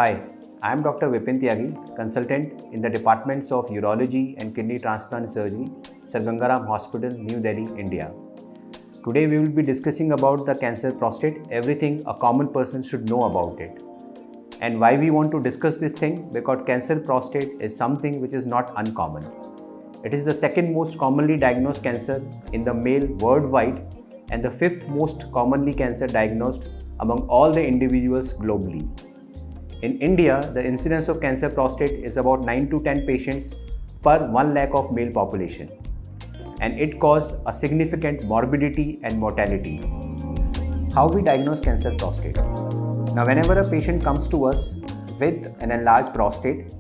Hi, I am Dr. Vipin Tyagi, consultant in the departments of Urology and Kidney Transplant Surgery, Sir Gangaram Hospital, New Delhi, India. Today we will be discussing about the cancer prostate, everything a common person should know about it. And why we want to discuss this thing? Because cancer prostate is something which is not uncommon. It is the second most commonly diagnosed cancer in the male worldwide and the fifth most commonly cancer diagnosed among all the individuals globally. In India, the incidence of cancer prostate is about 9 to 10 patients per 1 lakh of male population, and it causes a significant morbidity and mortality. How we diagnose cancer prostate? Now, whenever a patient comes to us with an enlarged prostate,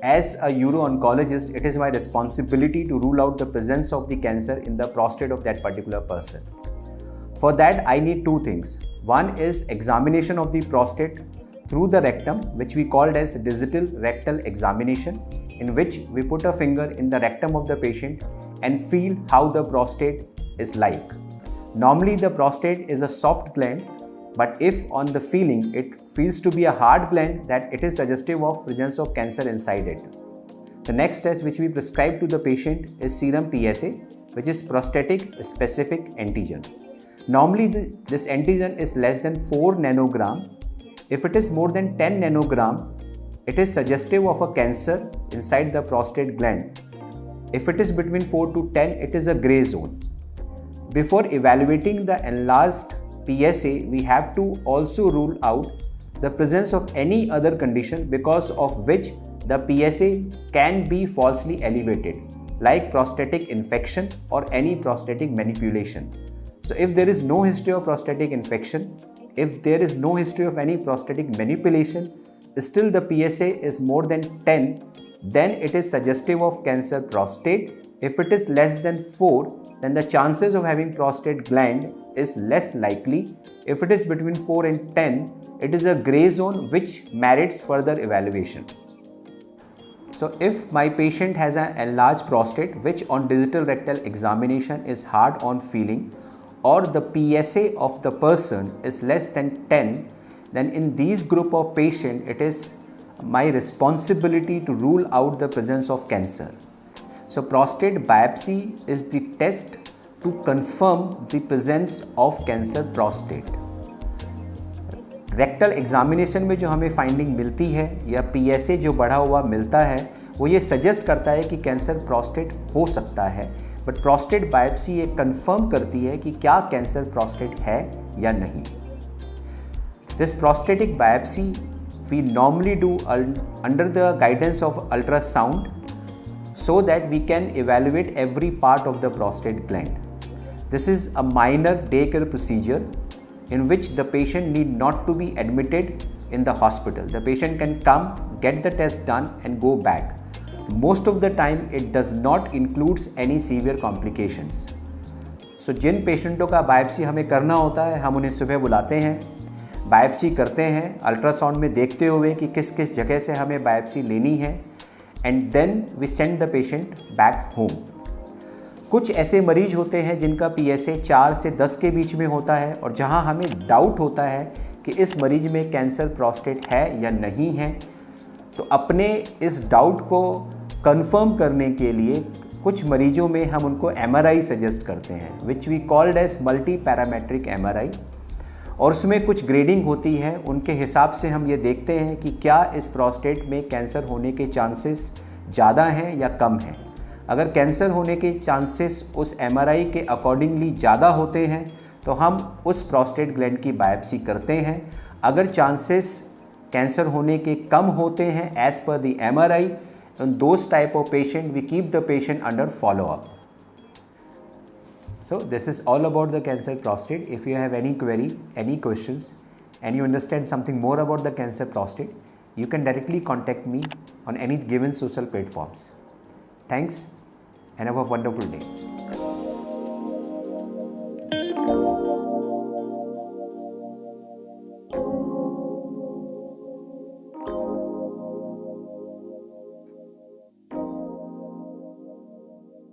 as a uro-oncologist, it is my responsibility to rule out the presence of the cancer in the prostate of that particular person. For that, I need two things. One is examination of the prostate through the rectum, which we called as digital rectal examination, in which we put a finger in the rectum of the patient and feel how the prostate is like. Normally the prostate is a soft gland, but if on the feeling it feels to be a hard gland, that it is suggestive of presence of cancer inside it. The next test which we prescribe to the patient is serum PSA, which is prostatic specific antigen. Normally this antigen is less than 4 nanogram. If it is more than 10 nanogram, it is suggestive of a cancer inside the prostate gland. If it is between 4 to 10, it is a gray zone. Before evaluating the enlarged PSA, we have to also rule out the presence of any other condition because of which the PSA can be falsely elevated, like prostatic infection or any prostatic manipulation. So if there is no history of prostatic infection, if there is no history of any prostatic manipulation, still the PSA is more than 10, then it is suggestive of cancer prostate. If it is less than 4, then the chances of having prostate gland is less likely. If it is between 4 and 10, it is a gray zone which merits further evaluation. So if my patient has an enlarged prostate which on digital rectal examination is hard on feeling, or the PSA of the person is less than 10, then in these group of patient, it is my responsibility to rule out the presence of cancer. So prostate biopsy is the test to confirm the presence of cancer prostate. Rectal examination में जो हमें finding मिलती है या PSA जो बढ़ा हुआ मिलता है, वो ये सजेस्ट करता है कि कैंसर प्रोस्टेट हो सकता है, बट प्रोस्टेट बायोप्सी ये कंफर्म करती है कि क्या कैंसर प्रोस्टेट है या नहीं. This prostatic biopsy we normally do under the guidance of ultrasound so that we can evaluate every part of the prostate gland. This is a minor day care procedure in which the patient need not to be admitted in the hospital. The patient can come, get the test done and go back. Most of the time it does not includes any severe complications. So जिन पेशेंटों का biopsy हमें करना होता है, हम उन्हें सुबह बुलाते हैं, बायोप्सी करते हैं, अल्ट्रासाउंड में देखते हुए कि किस किस जगह से हमें बायोप्सी लेनी है, and then we send the patient back home. कुछ ऐसे मरीज होते हैं जिनका PSA 4 से 10 के बीच में होता है और जहां हमें डाउट होता है कि इस मरीज में कैंसर प्रोस्टेट है या नहीं है, तो अपने इस डाउट को कंफर्म करने के लिए कुछ मरीजों में हम उनको MRI सजेस्ट करते हैं, which we called as multi parametric MRI. और उसमें कुछ ग्रेडिंग होती है, उनके हिसाब से हम ये देखते हैं कि क्या इस प्रोस्टेट में कैंसर होने के चांसेस ज़्यादा हैं या कम हैं. अगर कैंसर होने के चांसेस उस MRI के अकॉर्डिंगली ज़्यादा होते हैं तो हम उस प्रोस्टेट ग्लैंड की बायोप्सी करते हैं. अगर चांसेस कैंसर होने के कम होते हैं as per the MRI, in those type of patient we keep the patient under follow up. So this is all about the cancer prostate. If you have any query, any questions, and you understand something more about the cancer prostate, you can directly contact me on any given social platforms. Thanks and have a wonderful day.